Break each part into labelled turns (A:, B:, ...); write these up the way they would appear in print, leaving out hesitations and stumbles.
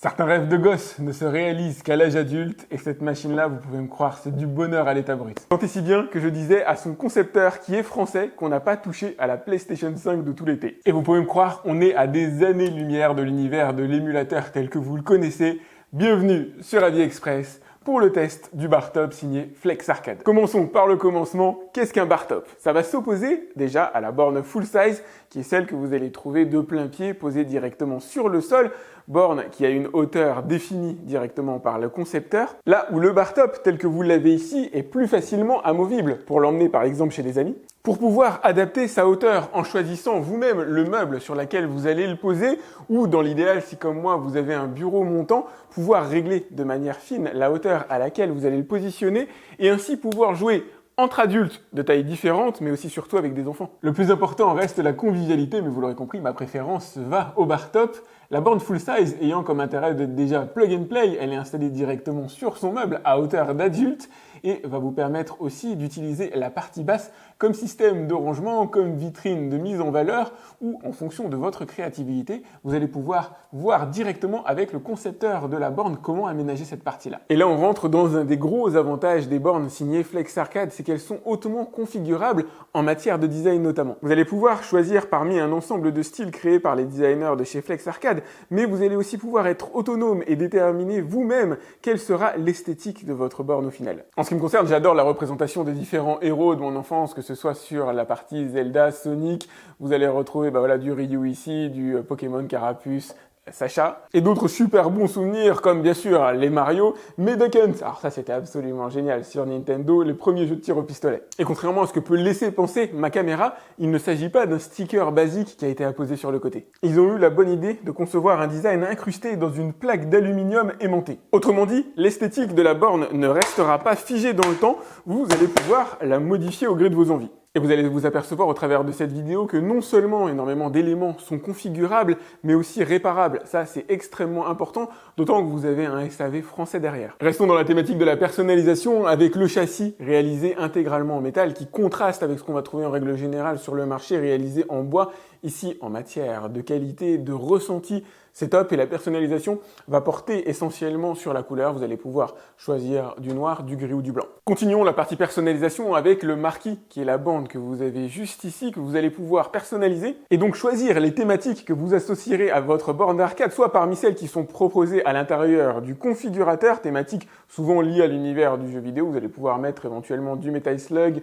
A: Certains rêves de gosse ne se réalisent qu'à l'âge adulte, et cette machine-là, vous pouvez me croire, c'est du bonheur à l'état brut. Tant et si bien que je disais à son concepteur, qui est français, qu'on n'a pas touché à la PlayStation 5 de tout l'été. Et vous pouvez me croire, on est à des années-lumière de l'univers de l'émulateur tel que vous le connaissez. Bienvenue sur AviExpress pour le test du bar top signé Flex Arcade. Commençons par le commencement. Qu'est-ce qu'un bar top? Ça va s'opposer déjà à la borne full size, qui est celle que vous allez trouver de plein pied, posée directement sur le sol, borne qui a une hauteur définie directement par le concepteur. Là où le bar top, tel que vous l'avez ici, est plus facilement amovible pour l'emmener par exemple chez des amis. Pour pouvoir adapter sa hauteur en choisissant vous-même le meuble sur lequel vous allez le poser, ou dans l'idéal, si comme moi vous avez un bureau montant, pouvoir régler de manière fine la hauteur à laquelle vous allez le positionner et ainsi pouvoir jouer entre adultes de tailles différentes, mais aussi surtout avec des enfants. Le plus important reste la convivialité, mais vous l'aurez compris, ma préférence va au bar top. La borne full size ayant comme intérêt d'être déjà plug and play, elle est installée directement sur son meuble à hauteur d'adulte et va vous permettre aussi d'utiliser la partie basse comme système de rangement, comme vitrine de mise en valeur ou en fonction de votre créativité, vous allez pouvoir voir directement avec le concepteur de la borne comment aménager cette partie-là. Et là, on rentre dans un des gros avantages des bornes signées Flex Arcade, c'est qu'elles sont hautement configurables en matière de design notamment. Vous allez pouvoir choisir parmi un ensemble de styles créés par les designers de chez Flex Arcade, mais vous allez aussi pouvoir être autonome et déterminer vous-même quelle sera l'esthétique de votre borne au final. En ce qui me concerne, j'adore la représentation des différents héros de mon enfance, que ce soit sur la partie Zelda, Sonic, vous allez retrouver du Ryu ici, du Pokémon Carapuce, Sacha, et d'autres super bons souvenirs comme bien sûr les Mario, mais Duck Hunt. Alors ça c'était absolument génial sur Nintendo, les premiers jeux de tir au pistolet. Et contrairement à ce que peut laisser penser ma caméra, il ne s'agit pas d'un sticker basique qui a été apposé sur le côté. Ils ont eu la bonne idée de concevoir un design incrusté dans une plaque d'aluminium aimantée. Autrement dit, l'esthétique de la borne ne restera pas figée dans le temps, vous allez pouvoir la modifier au gré de vos envies. Et vous allez vous apercevoir au travers de cette vidéo que non seulement énormément d'éléments sont configurables, mais aussi réparables. Ça, c'est extrêmement important, d'autant que vous avez un SAV français derrière. Restons dans la thématique de la personnalisation avec le châssis réalisé intégralement en métal qui contraste avec ce qu'on va trouver en règle générale sur le marché réalisé en bois. Ici, en matière de qualité, de ressenti, c'est top et la personnalisation va porter essentiellement sur la couleur. Vous allez pouvoir choisir du noir, du gris ou du blanc. Continuons la partie personnalisation avec le marquis qui est la bande que vous avez juste ici, que vous allez pouvoir personnaliser et donc choisir les thématiques que vous associerez à votre borne d'arcade, soit parmi celles qui sont proposées à l'intérieur du configurateur, thématiques souvent liées à l'univers du jeu vidéo. Vous allez pouvoir mettre éventuellement du Metal Slug,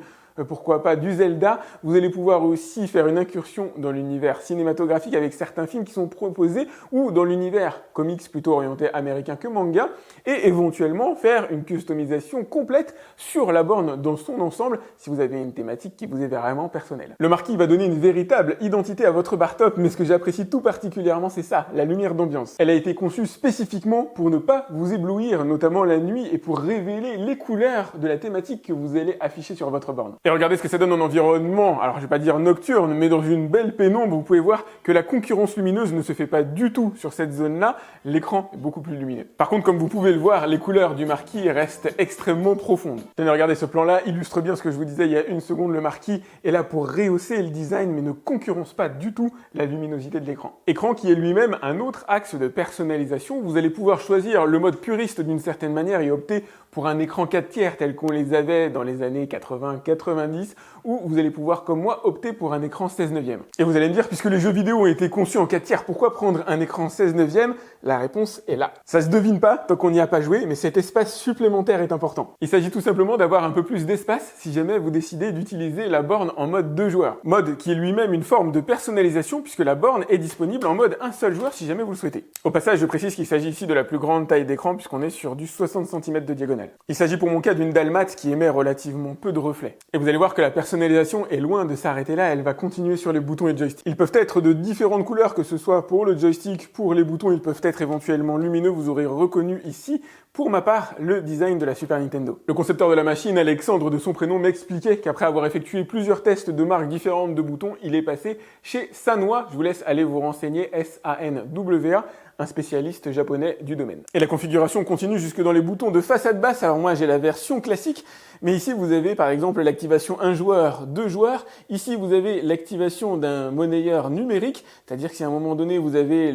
A: pourquoi pas du Zelda. Vous allez pouvoir aussi faire une incursion dans l'univers cinématographique avec certains films qui sont proposés ou dans l'univers comics plutôt orienté américain que manga et éventuellement faire une customisation complète sur la borne dans son ensemble si vous avez une thématique qui vous est vraiment personnelle. Le marquis va donner une véritable identité à votre bar top, mais ce que j'apprécie tout particulièrement c'est ça, la lumière d'ambiance. Elle a été conçue spécifiquement pour ne pas vous éblouir, notamment la nuit, et pour révéler les couleurs de la thématique que vous allez afficher sur votre borne. Et regardez ce que ça donne en environnement, alors je vais pas dire nocturne, mais dans une belle pénombre, vous pouvez voir que la concurrence lumineuse ne se fait pas du tout sur cette zone-là, l'écran est beaucoup plus lumineux. Par contre, comme vous pouvez le voir, les couleurs du marquis restent extrêmement profondes. Tenez, regardez, ce plan-là illustre bien ce que je vous disais il y a une seconde, le marquis est là pour rehausser le design, mais ne concurrence pas du tout la luminosité de l'écran. Écran qui est lui-même un autre axe de personnalisation, vous allez pouvoir choisir le mode puriste d'une certaine manière et opter pour un écran 4/3 tel qu'on les avait dans les années 80-90, ou vous allez pouvoir, comme moi, opter pour un écran 16/9. Et vous allez me dire, puisque les jeux vidéo ont été conçus en 4/3, pourquoi prendre un écran 16/9? La réponse est là. Ça se devine pas tant qu'on n'y a pas joué, mais cet espace supplémentaire est important. Il s'agit tout simplement d'avoir un peu plus d'espace si jamais vous décidez d'utiliser la borne en mode 2 joueurs. Mode qui est lui-même une forme de personnalisation puisque la borne est disponible en mode un seul joueur si jamais vous le souhaitez. Au passage, je précise qu'il s'agit ici de la plus grande taille d'écran puisqu'on est sur du 60 cm de diagonale. Il s'agit pour mon cas d'une dalle mate qui émet relativement peu de reflets. Et vous allez voir que la personnalisation est loin de s'arrêter là, elle va continuer sur les boutons et joystick. Ils peuvent être de différentes couleurs, que ce soit pour le joystick, pour les boutons, ils peuvent être éventuellement lumineux, vous aurez reconnu ici, pour ma part, le design de la Super Nintendo. Le concepteur de la machine, Alexandre de son prénom, m'expliquait qu'après avoir effectué plusieurs tests de marques différentes de boutons, il est passé chez Sanwa. Je vous laisse aller vous renseigner, S-A-N-W-A, un spécialiste japonais du domaine. Et la configuration continue jusque dans les boutons de façade basse. Alors moi j'ai la version classique, mais ici vous avez par exemple l'activation 1 joueur, 2 joueurs. Ici vous avez l'activation d'un monnayeur numérique, c'est-à-dire que si à un moment donné vous avez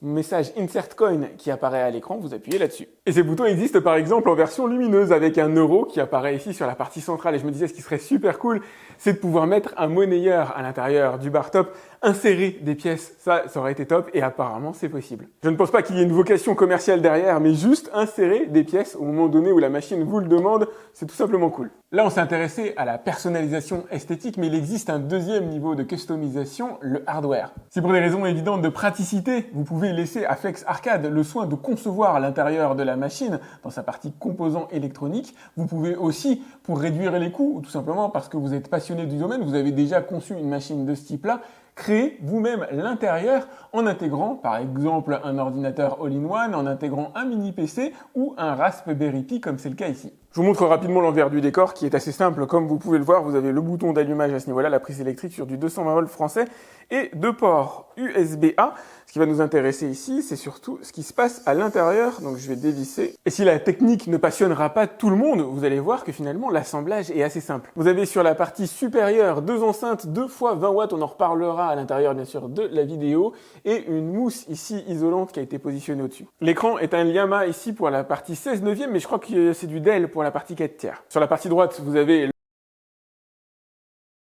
A: message Insert Coin qui apparaît à l'écran, vous appuyez là-dessus. Et ces boutons existent par exemple en version lumineuse avec un euro qui apparaît ici sur la partie centrale. Et je me disais, ce qui serait super cool, c'est de pouvoir mettre un monnayeur à l'intérieur du bar top, insérer des pièces, ça aurait été top et apparemment c'est possible. Je ne pense pas qu'il y ait une vocation commerciale derrière, mais juste insérer des pièces au moment donné où la machine vous le demande, c'est tout simplement cool. Là, on s'est intéressé à la personnalisation esthétique, mais il existe un deuxième niveau de customisation, le hardware. Si pour des raisons évidentes de praticité, vous pouvez laisser à Flex Arcade le soin de concevoir l'intérieur de la machine dans sa partie composants électroniques, vous pouvez aussi, pour réduire les coûts, ou tout simplement parce que vous êtes passionné du domaine, vous avez déjà conçu une machine de ce type-là, créer vous-même l'intérieur en intégrant par exemple un ordinateur all-in-one, en intégrant un mini PC ou un Raspberry Pi comme c'est le cas ici. Je vous montre rapidement l'envers du décor qui est assez simple. Comme vous pouvez le voir, vous avez le bouton d'allumage à ce niveau-là, la prise électrique sur du 220 volts français et deux ports USB-A. Ce qui va nous intéresser ici, c'est surtout ce qui se passe à l'intérieur. Donc je vais dévisser. Et si la technique ne passionnera pas tout le monde, vous allez voir que finalement l'assemblage est assez simple. Vous avez sur la partie supérieure deux enceintes 2 x 20 watts, on en reparlera à l'intérieur bien sûr de la vidéo, et une mousse ici isolante qui a été positionnée au-dessus. L'écran est un Llama ici pour la partie 16/9, mais je crois que c'est du Dell pour la partie 4/3. Sur la partie droite, vous avez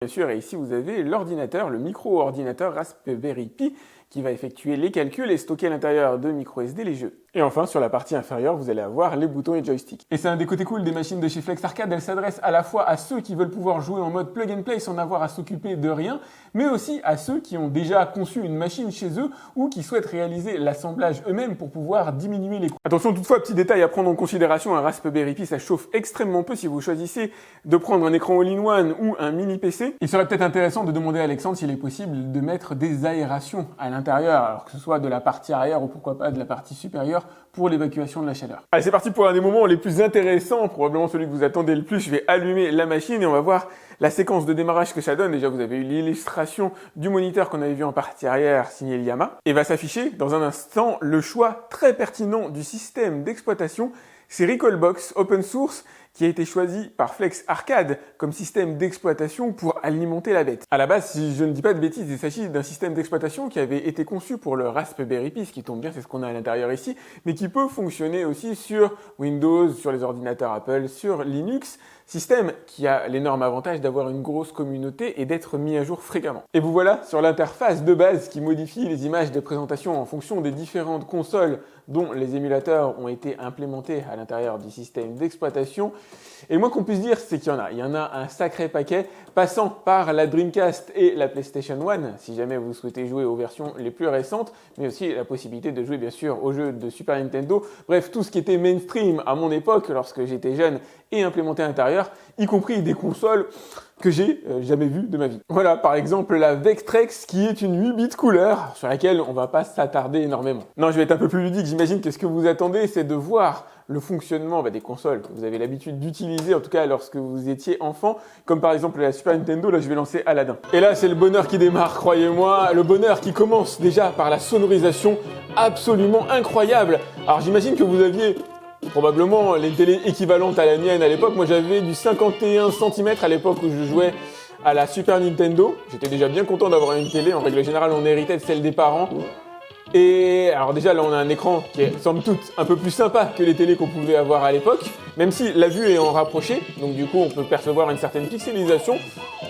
A: bien sûr, et ici vous avez l'ordinateur, le micro-ordinateur Raspberry Pi qui va effectuer les calculs et stocker à l'intérieur de micro-SD les jeux. Et enfin, sur la partie inférieure, vous allez avoir les boutons et joystick. Et c'est un des côtés cool des machines de chez Flex Arcade, elles s'adressent à la fois à ceux qui veulent pouvoir jouer en mode plug and play sans avoir à s'occuper de rien, mais aussi à ceux qui ont déjà conçu une machine chez eux ou qui souhaitent réaliser l'assemblage eux-mêmes pour pouvoir diminuer les coûts. Attention toutefois, petit détail à prendre en considération, un Raspberry Pi ça chauffe extrêmement peu si vous choisissez de prendre un écran all-in-one ou un mini PC. Il serait peut-être intéressant de demander à Alexandre s'il est possible de mettre des aérations à l'intérieur, alors que ce soit de la partie arrière ou pourquoi pas de la partie supérieure pour l'évacuation de la chaleur. Allez, c'est parti pour un des moments les plus intéressants, probablement celui que vous attendez le plus. Je vais allumer la machine et on va voir la séquence de démarrage que ça donne. Déjà, vous avez eu l'illustration du moniteur qu'on avait vu en partie arrière, signé Llama. Et va s'afficher dans un instant le choix très pertinent du système d'exploitation. C'est Recalbox Open Source qui a été choisi par Flex Arcade comme système d'exploitation pour alimenter la bête. À la base, si je ne dis pas de bêtises, il s'agit d'un système d'exploitation qui avait été conçu pour le Raspberry Pi, ce qui tombe bien, c'est ce qu'on a à l'intérieur ici, mais qui peut fonctionner aussi sur Windows, sur les ordinateurs Apple, sur Linux. Système qui a l'énorme avantage d'avoir une grosse communauté et d'être mis à jour fréquemment. Et vous voilà sur l'interface de base qui modifie les images de présentation en fonction des différentes consoles dont les émulateurs ont été implémentés à l'intérieur du système d'exploitation. Et le moins qu'on puisse dire, c'est qu'il y en a. Il y en a un sacré paquet, passant par la Dreamcast et la PlayStation 1, si jamais vous souhaitez jouer aux versions les plus récentes, mais aussi la possibilité de jouer bien sûr aux jeux de Super Nintendo. Bref, tout ce qui était mainstream à mon époque, lorsque j'étais jeune, et implémenté à l'intérieur, y compris des consoles que j'ai jamais vues de ma vie. Voilà, par exemple, la Vectrex, qui est une 8 bits couleur, sur laquelle on va pas s'attarder énormément. Non, je vais être un peu plus ludique, j'imagine que ce que vous attendez, c'est de voir le fonctionnement des consoles que vous avez l'habitude d'utiliser, en tout cas lorsque vous étiez enfant, comme par exemple la Super Nintendo, là je vais lancer Aladdin. Et là, c'est le bonheur qui démarre, croyez-moi, le bonheur qui commence déjà par la sonorisation absolument incroyable. Alors j'imagine que vous aviez probablement les télés équivalentes à la mienne à l'époque. Moi j'avais du 51 cm à l'époque où je jouais à la Super Nintendo. J'étais déjà bien content d'avoir une télé. En règle générale, on héritait de celle des parents. Et alors déjà là on a un écran qui est somme toute un peu plus sympa que les télés qu'on pouvait avoir à l'époque, même si la vue est en rapproché, donc du coup on peut percevoir une certaine pixelisation.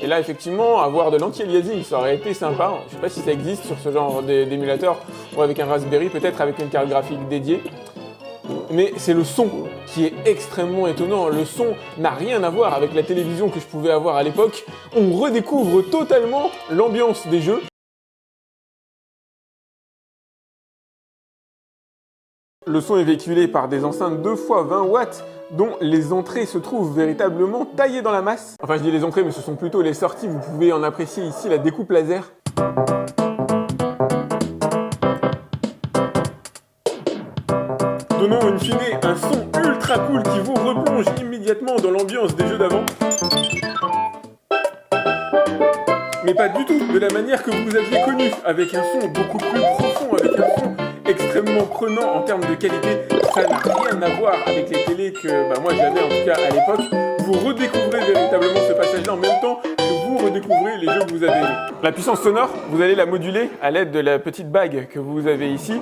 A: Et là effectivement avoir de l'anti-aliasing ça aurait été sympa. Je sais pas si ça existe sur ce genre d'émulateur ou avec un Raspberry, peut-être avec une carte graphique dédiée. Mais c'est le son qui est extrêmement étonnant. Le son n'a rien à voir avec la télévision que je pouvais avoir à l'époque. On redécouvre totalement l'ambiance des jeux. Le son est véhiculé par des enceintes 2 x 20 watts dont les entrées se trouvent véritablement taillées dans la masse. Enfin je dis les entrées mais ce sont plutôt les sorties, vous pouvez en apprécier ici la découpe laser. Donnant in fine un son ultra cool qui vous replonge immédiatement dans l'ambiance des jeux d'avant. Mais pas du tout de la manière que vous aviez connu, avec un son beaucoup plus profond, avec un son extrêmement prenant en termes de qualité. Ça n'a rien à voir avec les télés que moi j'avais en tout cas à l'époque. Vous redécouvrez véritablement ce passage-là en même temps que vous redécouvrez les jeux que vous avez aimés. La puissance sonore, vous allez la moduler à l'aide de la petite bague que vous avez ici.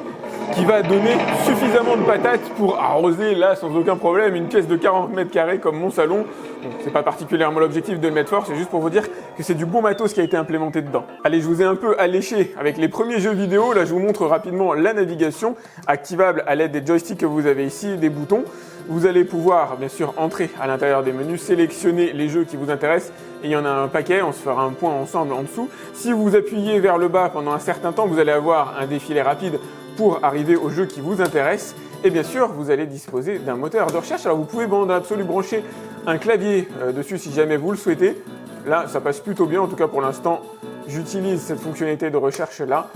A: qui va donner suffisamment de patates pour arroser là sans aucun problème une pièce de 40 mètres carrés comme mon salon. Bon, c'est pas particulièrement l'objectif de le mettre fort, c'est juste pour vous dire que c'est du bon matos qui a été implémenté dedans. Allez, je vous ai un peu alléché avec les premiers jeux vidéo. Là, je vous montre rapidement la navigation activable à l'aide des joysticks que vous avez ici, des boutons. Vous allez pouvoir, bien sûr, entrer à l'intérieur des menus, sélectionner les jeux qui vous intéressent. Et il y en a un paquet, on se fera un point ensemble en dessous. Si vous appuyez vers le bas pendant un certain temps, vous allez avoir un défilé rapide pour arriver au jeu qui vous intéresse. Et bien sûr, vous allez disposer d'un moteur de recherche. Alors, vous pouvez dans l'absolu brancher un clavier dessus si jamais vous le souhaitez. Là, ça passe plutôt bien. En tout cas, pour l'instant, j'utilise cette fonctionnalité de recherche-là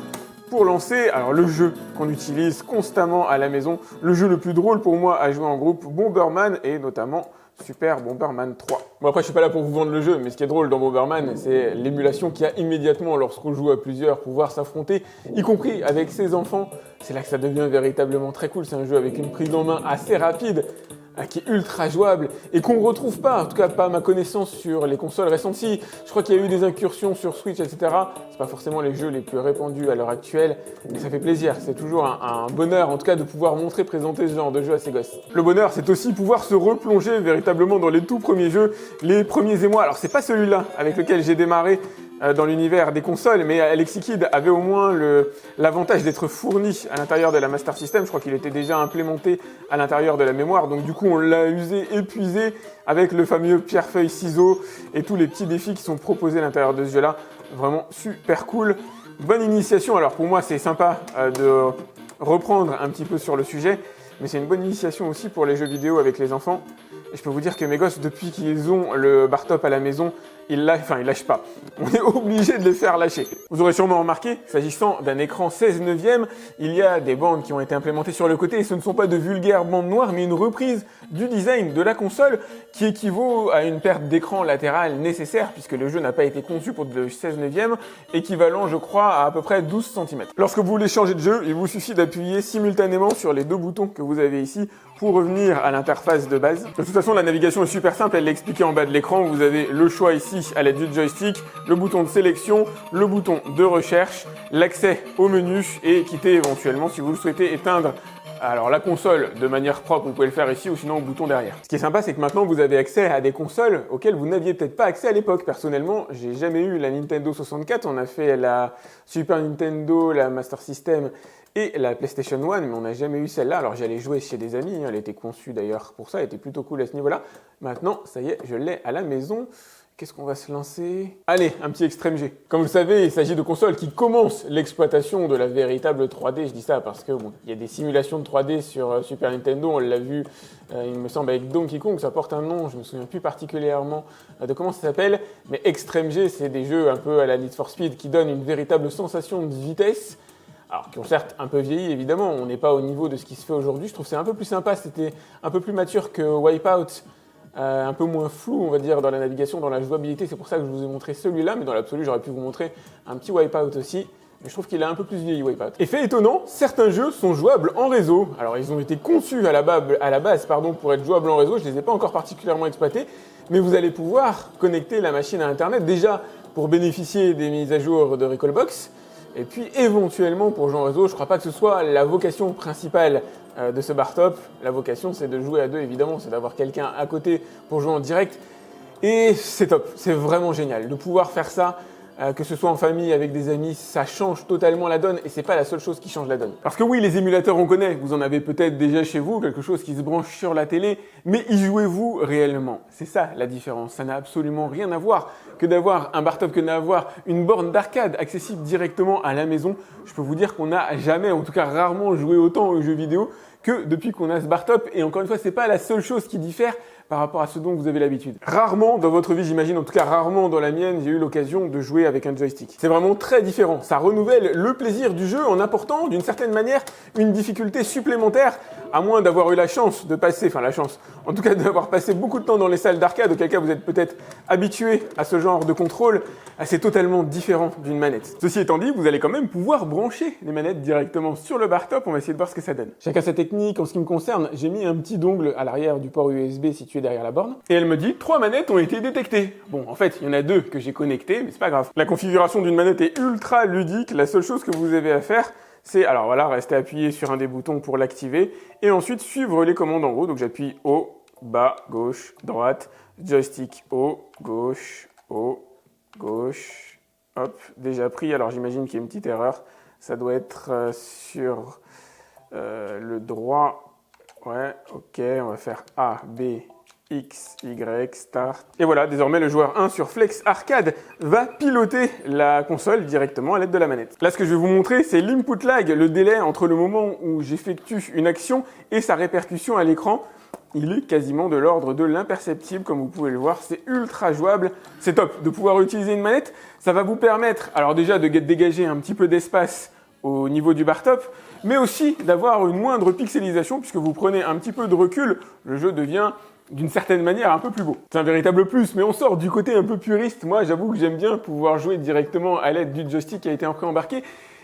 A: pour lancer le jeu qu'on utilise constamment à la maison. Le jeu le plus drôle pour moi à jouer en groupe, Bomberman, et notamment Super Bomberman 3. Bon, après, je suis pas là pour vous vendre le jeu, mais ce qui est drôle dans Bomberman, c'est l'émulation qu'il y a immédiatement lorsqu'on joue à plusieurs, pouvoir s'affronter, y compris avec ses enfants. C'est là que ça devient véritablement très cool. C'est un jeu avec une prise en main assez rapide, qui est ultra jouable et qu'on ne retrouve pas, en tout cas pas à ma connaissance, sur les consoles récentes. Si, je crois qu'il y a eu des incursions sur Switch, etc. C'est pas forcément les jeux les plus répandus à l'heure actuelle, mais ça fait plaisir. C'est toujours un bonheur, en tout cas, de pouvoir montrer, présenter ce genre de jeu à ses gosses. Le bonheur, c'est aussi pouvoir se replonger véritablement dans les tout premiers jeux, les premiers émois. Alors, c'est pas celui-là avec lequel j'ai démarré dans l'univers des consoles, mais Alexi Kidd avait au moins l'avantage d'être fourni à l'intérieur de la Master System. Je crois qu'il était déjà implémenté à l'intérieur de la mémoire, donc du coup on l'a usé, épuisé avec le fameux pierre-feuille-ciseaux et tous les petits défis qui sont proposés à l'intérieur de ce jeu-là. Vraiment super cool. Bonne initiation. Alors pour moi c'est sympa de reprendre un petit peu sur le sujet, mais c'est une bonne initiation aussi pour les jeux vidéo avec les enfants. Et je peux vous dire que mes gosses, depuis qu'ils ont le bar top à la maison, ils lâchent pas. On est obligé de les faire lâcher. Vous aurez sûrement remarqué, s'agissant d'un écran 16/9, il y a des bandes qui ont été implémentées sur le côté et ce ne sont pas de vulgaires bandes noires, mais une reprise du design de la console qui équivaut à une perte d'écran latérale nécessaire puisque le jeu n'a pas été conçu pour de 16/9, équivalent, je crois, à peu près 12 cm. Lorsque vous voulez changer de jeu, il vous suffit d'appuyer simultanément sur les deux boutons que vous avez ici pour revenir à l'interface de base. De toute façon, la navigation est super simple, elle est expliquée en bas de l'écran. Vous avez le choix ici à l'aide du joystick, le bouton de sélection, le bouton de recherche, l'accès au menu et quitter éventuellement si vous le souhaitez éteindre la console de manière propre, vous pouvez le faire ici ou sinon au bouton derrière. Ce qui est sympa, c'est que maintenant vous avez accès à des consoles auxquelles vous n'aviez peut-être pas accès à l'époque. Personnellement, j'ai jamais eu la Nintendo 64, on a fait la Super Nintendo, la Master System et la PlayStation 1, mais on n'a jamais eu celle-là. Alors j'allais jouer chez des amis, elle était conçue d'ailleurs pour ça, elle était plutôt cool à ce niveau-là. Maintenant, ça y est, je l'ai à la maison. Qu'est-ce qu'on va se lancer? Allez, un petit Extreme G. Comme vous le savez, il s'agit de consoles qui commencent l'exploitation de la véritable 3D. Je dis ça parce que il y a des simulations de 3D sur Super Nintendo. On l'a vu, il me semble, avec Donkey Kong. Ça porte un nom, je me souviens plus particulièrement de comment ça s'appelle. Mais Extreme G, c'est des jeux un peu à la Need for Speed qui donnent une véritable sensation de vitesse. Alors, qui ont certes un peu vieilli, évidemment. On n'est pas au niveau de ce qui se fait aujourd'hui. Je trouve que c'est un peu plus sympa. C'était un peu plus mature que Wipeout. Un peu moins flou, on va dire, dans la navigation, dans la jouabilité. C'est pour ça que je vous ai montré celui-là, mais dans l'absolu, j'aurais pu vous montrer un petit Wipeout aussi. Mais je trouve qu'il a un peu plus vieilli, Wipeout. Et fait étonnant, certains jeux sont jouables en réseau. Alors, ils ont été conçus à la base, pour être jouables en réseau. Je ne les ai pas encore particulièrement exploités, mais vous allez pouvoir connecter la machine à Internet, déjà pour bénéficier des mises à jour de Recalbox, et puis éventuellement pour jouer en réseau. Je ne crois pas que ce soit la vocation principale de ce bar top. La vocation, c'est de jouer à deux, évidemment, c'est d'avoir quelqu'un à côté pour jouer en direct. Et c'est top, c'est vraiment génial de pouvoir faire ça, que ce soit en famille, avec des amis, ça change totalement la donne et c'est pas la seule chose qui change la donne. Parce que oui, les émulateurs, on connaît, vous en avez peut-être déjà chez vous, quelque chose qui se branche sur la télé, mais y jouez-vous réellement? C'est ça la différence, ça n'a absolument rien à voir que d'avoir un bar top, que d'avoir une borne d'arcade accessible directement à la maison. Je peux vous dire qu'on n'a jamais, en tout cas rarement, joué autant aux jeux vidéo que depuis qu'on a ce bar top. Et encore une fois, c'est pas la seule chose qui diffère par rapport à ce dont vous avez l'habitude. Rarement dans votre vie, j'imagine, en tout cas rarement dans la mienne, j'ai eu l'occasion de jouer avec un joystick. C'est vraiment très différent. Ça renouvelle le plaisir du jeu en apportant d'une certaine manière une difficulté supplémentaire, à moins d'avoir eu la chance de passer, en tout cas d'avoir passé beaucoup de temps dans les salles d'arcade, auquel cas vous êtes peut-être habitué à ce genre de contrôle. C'est totalement différent d'une manette. Ceci étant dit, vous allez quand même pouvoir brancher les manettes directement sur le bar top. On va essayer de voir ce que ça donne. Chacun sa technique. En ce qui me concerne, j'ai mis un petit dongle à l'arrière du port USB situé derrière la borne. Et elle me dit 3 manettes ont été détectées. Bon, en fait, il y en a 2 que j'ai connectées, mais c'est pas grave. La configuration d'une manette est ultra ludique. La seule chose que vous avez à faire, c'est, alors voilà, rester appuyé sur un des boutons pour l'activer et ensuite suivre les commandes en haut. Donc j'appuie haut, bas, gauche, droite, joystick haut, gauche, hop, déjà pris. Alors j'imagine qu'il y a une petite erreur, ça doit être sur le droit. Ouais, ok, on va faire A, B, X, Y, Start. Et voilà, désormais le joueur 1 sur Flex Arcade va piloter la console directement à l'aide de la manette. Là, ce que je vais vous montrer, c'est l'input lag, le délai entre le moment où j'effectue une action et sa répercussion à l'écran. Il est quasiment de l'ordre de l'imperceptible, comme vous pouvez le voir, c'est ultra jouable, c'est top de pouvoir utiliser une manette. Ça va vous permettre, alors déjà de dégager un petit peu d'espace au niveau du bar top, mais aussi d'avoir une moindre pixelisation, puisque vous prenez un petit peu de recul, le jeu devient d'une certaine manière un peu plus beau. C'est un véritable plus, mais on sort du côté un peu puriste. Moi, j'avoue que j'aime bien pouvoir jouer directement à l'aide du joystick qui a été préembarqué.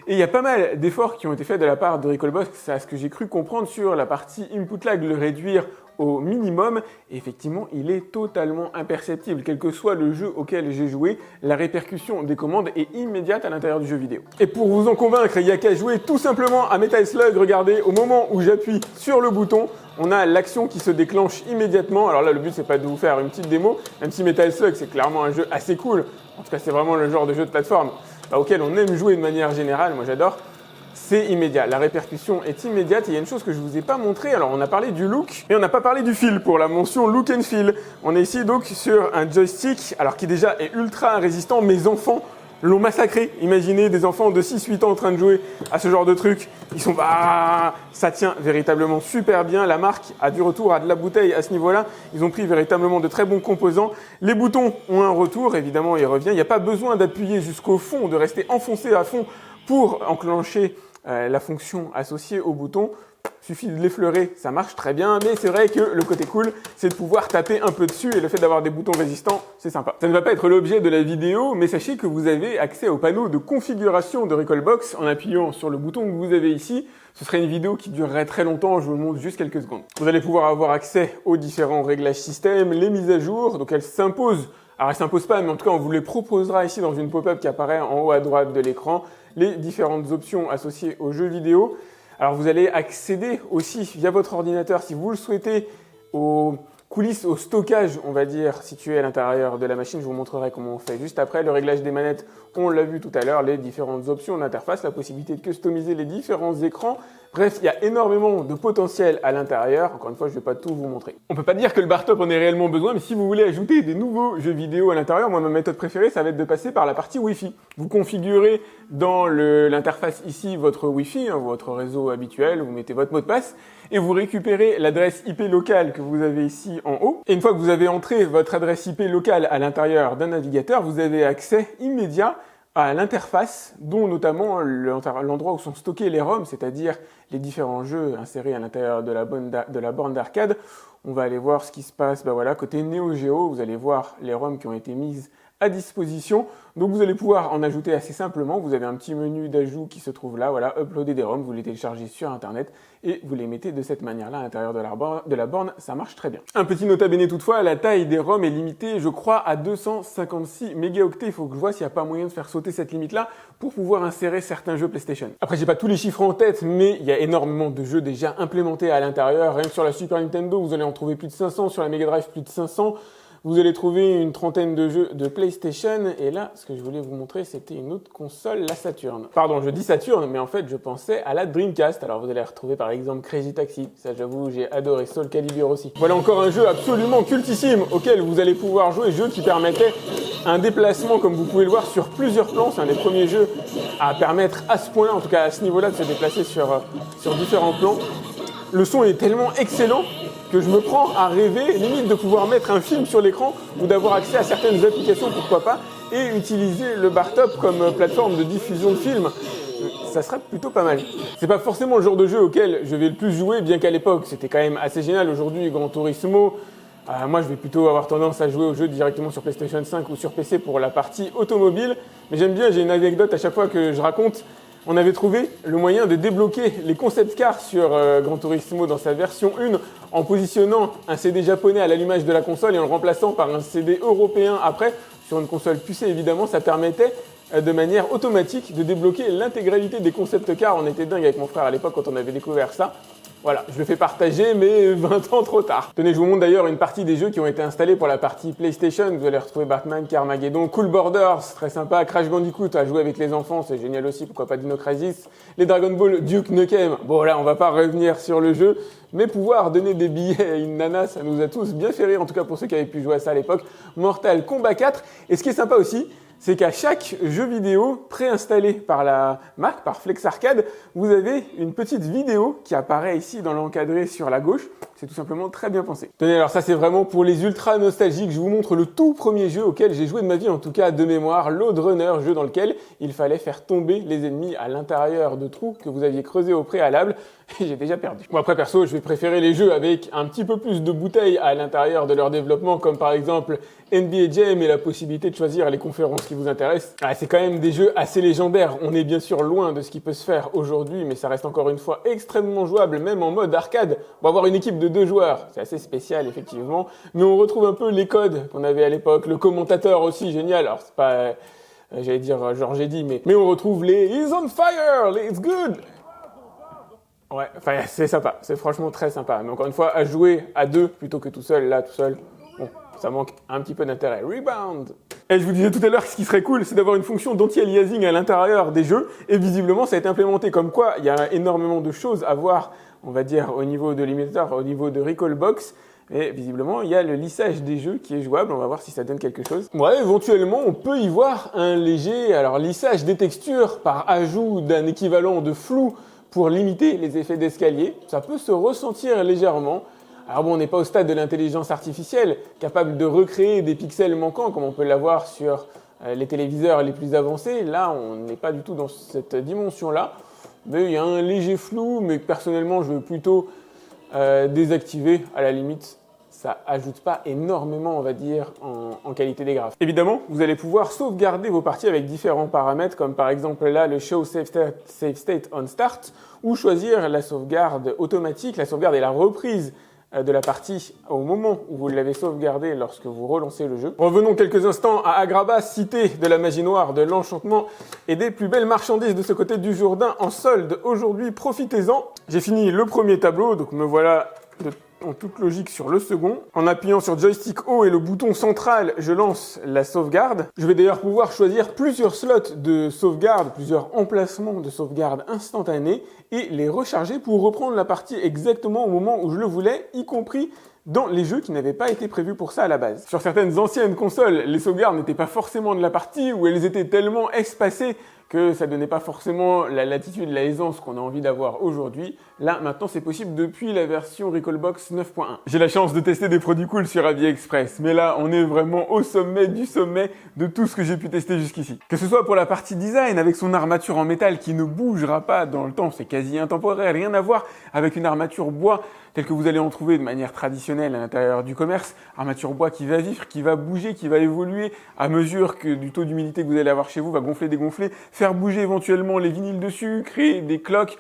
A: Et il y a pas mal d'efforts qui ont été faits de la part de Recalbox, à ce que j'ai cru comprendre sur la partie input lag, le réduire au minimum. Et effectivement, il est totalement imperceptible. Quel que soit le jeu auquel j'ai joué, la répercussion des commandes est immédiate à l'intérieur du jeu vidéo. Et pour vous en convaincre, il n'y a qu'à jouer tout simplement à Metal Slug. Regardez, au moment où j'appuie sur le bouton, on a l'action qui se déclenche immédiatement. Alors là, le but, c'est pas de vous faire une petite démo, même si Metal Slug, c'est clairement un jeu assez cool. En tout cas, c'est vraiment le genre de jeu de plateforme auquel on aime jouer de manière générale. Moi, j'adore. C'est immédiat. La répercussion est immédiate. Et il y a une chose que je vous ai pas montré. Alors, on a parlé du look et on n'a pas parlé du feel pour la mention look and feel. On est ici donc sur un joystick, alors qui déjà est ultra résistant. Mes enfants l'ont massacré. Imaginez des enfants de 6-8 ans en train de jouer à ce genre de truc. Ils sont ça tient véritablement super bien. La marque a du retour à de la bouteille à ce niveau-là. Ils ont pris véritablement de très bons composants. Les boutons ont un retour, évidemment, il revient. Il n'y a pas besoin d'appuyer jusqu'au fond, de rester enfoncé à fond pour enclencher la fonction associée au bouton. Suffit de l'effleurer, ça marche très bien, mais c'est vrai que le côté cool, c'est de pouvoir taper un peu dessus et le fait d'avoir des boutons résistants, c'est sympa. Ça ne va pas être l'objet de la vidéo, mais sachez que vous avez accès au panneau de configuration de Recalbox en appuyant sur le bouton que vous avez ici. Ce serait une vidéo qui durerait très longtemps, je vous le montre juste quelques secondes. Vous allez pouvoir avoir accès aux différents réglages système, les mises à jour, donc elles s'imposent. Alors elles s'imposent pas, mais en tout cas on vous les proposera ici dans une pop-up qui apparaît en haut à droite de l'écran, les différentes options associées au jeu vidéo. Alors vous allez accéder aussi via votre ordinateur, si vous le souhaitez, aux coulisses, au stockage, on va dire, situé à l'intérieur de la machine. Je vous montrerai comment on fait juste après. Le réglage des manettes, on l'a vu tout à l'heure, les différentes options d'interface, la possibilité de customiser les différents écrans. Bref, il y a énormément de potentiel à l'intérieur. Encore une fois, je ne vais pas tout vous montrer. On peut pas dire que le bar top en ait réellement besoin, mais si vous voulez ajouter des nouveaux jeux vidéo à l'intérieur, moi, ma méthode préférée, ça va être de passer par la partie Wi-Fi. Vous configurez dans l'interface ici votre Wi-Fi, votre réseau habituel, vous mettez votre mot de passe et vous récupérez l'adresse IP locale que vous avez ici en haut. Et une fois que vous avez entré votre adresse IP locale à l'intérieur d'un navigateur, vous avez accès immédiat à l'interface, dont notamment l'endroit où sont stockés les ROM, c'est-à-dire les différents jeux insérés à l'intérieur de la borne d'arcade. On va aller voir ce qui se passe, voilà, côté Neo Geo, vous allez voir les ROM qui ont été mises à disposition. Donc vous allez pouvoir en ajouter assez simplement. Vous avez un petit menu d'ajout qui se trouve là, voilà, uploader des ROM, vous les téléchargez sur internet et vous les mettez de cette manière-là à l'intérieur de la borne, ça marche très bien. Un petit nota bene toutefois, la taille des ROM est limitée, je crois, à 256 mégaoctets. Il faut que je vois s'il n'y a pas moyen de faire sauter cette limite-là pour pouvoir insérer certains jeux PlayStation. Après, j'ai pas tous les chiffres en tête, mais il y a énormément de jeux déjà implémentés à l'intérieur. Rien que sur la Super Nintendo, vous allez en trouver plus de 500, sur la Mega Drive plus de 500. Vous allez trouver une trentaine de jeux de PlayStation. Et là, ce que je voulais vous montrer, c'était une autre console, la Saturn. Pardon, je dis Saturn, mais en fait, je pensais à la Dreamcast. Alors, vous allez retrouver par exemple Crazy Taxi. Ça, j'avoue, j'ai adoré. Soul Calibur aussi. Voilà encore un jeu absolument cultissime auquel vous allez pouvoir jouer. Jeu qui permettait un déplacement, comme vous pouvez le voir, sur plusieurs plans. C'est un des premiers jeux à permettre à ce point-là, en tout cas à ce niveau-là, de se déplacer sur différents plans. Le son est tellement excellent que je me prends à rêver, limite de pouvoir mettre un film sur l'écran ou d'avoir accès à certaines applications, pourquoi pas, et utiliser le bar top comme plateforme de diffusion de films. Ça serait plutôt pas mal. C'est pas forcément le genre de jeu auquel je vais le plus jouer, bien qu'à l'époque c'était quand même assez génial. Aujourd'hui, Gran Turismo, moi je vais plutôt avoir tendance à jouer aux jeux directement sur PlayStation 5 ou sur PC pour la partie automobile. Mais j'aime bien, j'ai une anecdote à chaque fois que je raconte. On avait trouvé le moyen de débloquer les concept cars sur Gran Turismo dans sa version 1 en positionnant un CD japonais à l'allumage de la console et en le remplaçant par un CD européen après, sur une console pucée évidemment. Ça permettait de manière automatique de débloquer l'intégralité des concept cars. On était dingue avec mon frère à l'époque quand on avait découvert ça. Voilà, je le fais partager, mais 20 ans trop tard. Tenez, je vous montre d'ailleurs une partie des jeux qui ont été installés pour la partie PlayStation. Vous allez retrouver Batman, Carmageddon, Cool Borders, très sympa, Crash Bandicoot à jouer avec les enfants, c'est génial aussi, pourquoi pas Dino Crisis, les Dragon Ball, Duke Nukem. Bon là, on va pas revenir sur le jeu, mais pouvoir donner des billets à une nana, ça nous a tous bien fait rire, en tout cas pour ceux qui avaient pu jouer à ça à l'époque. Mortal Kombat 4, et ce qui est sympa aussi, c'est qu'à chaque jeu vidéo préinstallé par la marque, par Flex Arcade, vous avez une petite vidéo qui apparaît ici dans l'encadré sur la gauche. C'est tout simplement très bien pensé. Tenez, alors ça c'est vraiment pour les ultra nostalgiques. Je vous montre le tout premier jeu auquel j'ai joué de ma vie, en tout cas de mémoire, Load Runner, jeu dans lequel il fallait faire tomber les ennemis à l'intérieur de trous que vous aviez creusés au préalable. Et j'ai déjà perdu. Bon après perso, je vais préférer les jeux avec un petit peu plus de bouteilles à l'intérieur de leur développement, comme par exemple NBA Jam et la possibilité de choisir les conférences qui vous intéressent. Ah, c'est quand même des jeux assez légendaires. On est bien sûr loin de ce qui peut se faire aujourd'hui, mais ça reste encore une fois extrêmement jouable, même en mode arcade. On va avoir une équipe de 2 joueurs, c'est assez spécial effectivement, mais on retrouve un peu les codes qu'on avait à l'époque, le commentateur aussi génial. Alors c'est pas, j'allais dire genre j'ai dit, mais on retrouve les He's on fire, it's good. Ouais, enfin c'est sympa, c'est franchement très sympa. Mais encore une fois, à jouer à 2 plutôt que tout seul, là tout seul, bon, ça manque un petit peu d'intérêt. Rebound. Et je vous disais tout à l'heure que ce qui serait cool, c'est d'avoir une fonction d'anti-aliasing à l'intérieur des jeux. Et visiblement, ça a été implémenté. Comme quoi, il y a énormément de choses à voir, on va dire, au niveau de l'imitateur, au niveau de Recalbox. Et visiblement, il y a le lissage des jeux qui est jouable. On va voir si ça donne quelque chose. Ouais, éventuellement, on peut y voir un léger lissage des textures par ajout d'un équivalent de flou pour limiter les effets d'escalier. Ça peut se ressentir légèrement. Alors bon, on n'est pas au stade de l'intelligence artificielle, capable de recréer des pixels manquants, comme on peut l'avoir sur les téléviseurs les plus avancés. Là, on n'est pas du tout dans cette dimension-là. Mais il y a un léger flou, mais personnellement, je veux plutôt désactiver à la limite. Ça ajoute pas énormément, on va dire, en qualité des graphes. Évidemment, vous allez pouvoir sauvegarder vos parties avec différents paramètres, comme par exemple là, le Show Save State on Start, ou choisir la sauvegarde automatique. La sauvegarde est la reprise de la partie au moment où vous l'avez sauvegardé lorsque vous relancez le jeu. Revenons quelques instants à Agrabah, cité de la magie noire, de l'enchantement et des plus belles marchandises de ce côté du Jourdain en solde. Aujourd'hui, profitez-en. J'ai fini le premier tableau, donc me voilà en toute logique sur le second. En appuyant sur joystick haut et le bouton central, je lance la sauvegarde. Je vais d'ailleurs pouvoir choisir plusieurs slots de sauvegarde, plusieurs emplacements de sauvegarde instantanés et les recharger pour reprendre la partie exactement au moment où je le voulais, y compris dans les jeux qui n'avaient pas été prévus pour ça à la base. Sur certaines anciennes consoles, les sauvegardes n'étaient pas forcément de la partie ou elles étaient tellement espacées que ça donnait pas forcément la latitude, la aisance qu'on a envie d'avoir aujourd'hui. Là, maintenant, c'est possible depuis la version Recalbox 9.1. J'ai la chance de tester des produits cool sur AliExpress, mais là, on est vraiment au sommet du sommet de tout ce que j'ai pu tester jusqu'ici. Que ce soit pour la partie design, avec son armature en métal qui ne bougera pas dans le temps, c'est quasi intemporel, rien à voir avec une armature bois telle que vous allez en trouver de manière traditionnelle à l'intérieur du commerce. Armature bois qui va vivre, qui va bouger, qui va évoluer à mesure que du taux d'humidité que vous allez avoir chez vous va gonfler, dégonfler, faire bouger éventuellement les vinyles dessus, créer des cloques.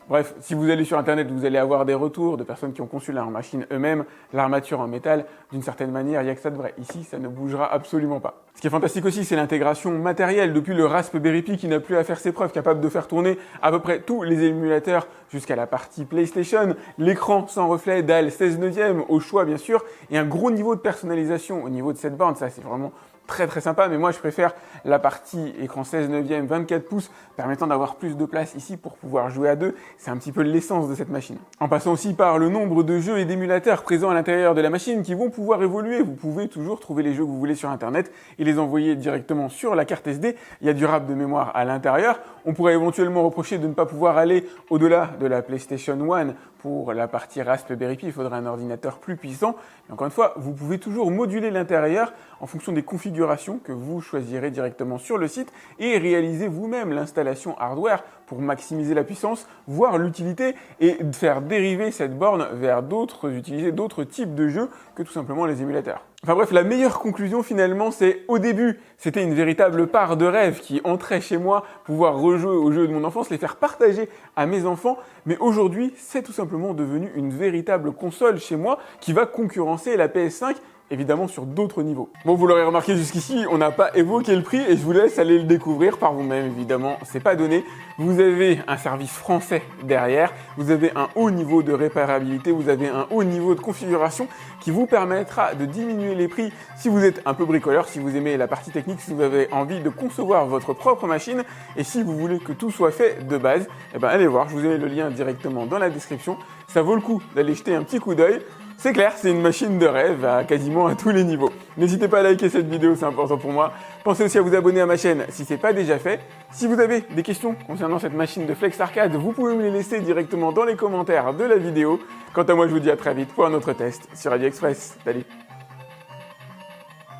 A: Bref, si vous allez sur internet, vous allez avoir des retours de personnes qui ont conçu leur machine eux-mêmes, l'armature en métal, d'une certaine manière, il n'y a que ça de vrai. Ici, ça ne bougera absolument pas. Ce qui est fantastique aussi, c'est l'intégration matérielle depuis le Raspberry Pi qui n'a plus à faire ses preuves, capable de faire tourner à peu près tous les émulateurs jusqu'à la partie PlayStation, l'écran sans reflet, dalle 16 neuvième au choix bien sûr, et un gros niveau de personnalisation au niveau de cette borne, ça c'est vraiment très très sympa, mais moi je préfère la partie écran 16 neuvième 24 pouces permettant d'avoir plus de place ici pour pouvoir jouer à 2. C'est un petit peu l'essence de cette machine. En passant aussi par le nombre de jeux et d'émulateurs présents à l'intérieur de la machine qui vont pouvoir évoluer. Vous pouvez toujours trouver les jeux que vous voulez sur internet et les envoyer directement sur la carte SD. Il y a du RAP de mémoire à l'intérieur. On pourrait éventuellement reprocher de ne pas pouvoir aller au-delà de la PlayStation 1 pour la partie Raspberry Pi. Il faudrait un ordinateur plus puissant. Mais encore une fois, vous pouvez toujours moduler l'intérieur en fonction des configurations que vous choisirez directement sur le site et réaliser vous-même l'installation hardware pour maximiser la puissance, voir l'utilité et faire dériver cette borne vers utiliser d'autres types de jeux que tout simplement les émulateurs. Enfin bref, la meilleure conclusion finalement, c'est au début, c'était une véritable part de rêve qui entrait chez moi, pouvoir rejouer aux jeux de mon enfance, les faire partager à mes enfants, mais aujourd'hui, c'est tout simplement devenu une véritable console chez moi qui va concurrencer la PS5 évidemment sur d'autres niveaux. Bon, vous l'aurez remarqué jusqu'ici, on n'a pas évoqué le prix et je vous laisse aller le découvrir par vous-même, évidemment, c'est pas donné. Vous avez un service français derrière, vous avez un haut niveau de réparabilité, vous avez un haut niveau de configuration qui vous permettra de diminuer les prix si vous êtes un peu bricoleur, si vous aimez la partie technique, si vous avez envie de concevoir votre propre machine et si vous voulez que tout soit fait de base, eh ben allez voir, je vous ai mis le lien directement dans la description. Ça vaut le coup d'aller jeter un petit coup d'œil. C'est clair, c'est une machine de rêve à quasiment à tous les niveaux. N'hésitez pas à liker cette vidéo, c'est important pour moi. Pensez aussi à vous abonner à ma chaîne si ce n'est pas déjà fait. Si vous avez des questions concernant cette machine de Flex Arcade, vous pouvez me les laisser directement dans les commentaires de la vidéo. Quant à moi, je vous dis à très vite pour un autre test sur AliExpress. Salut!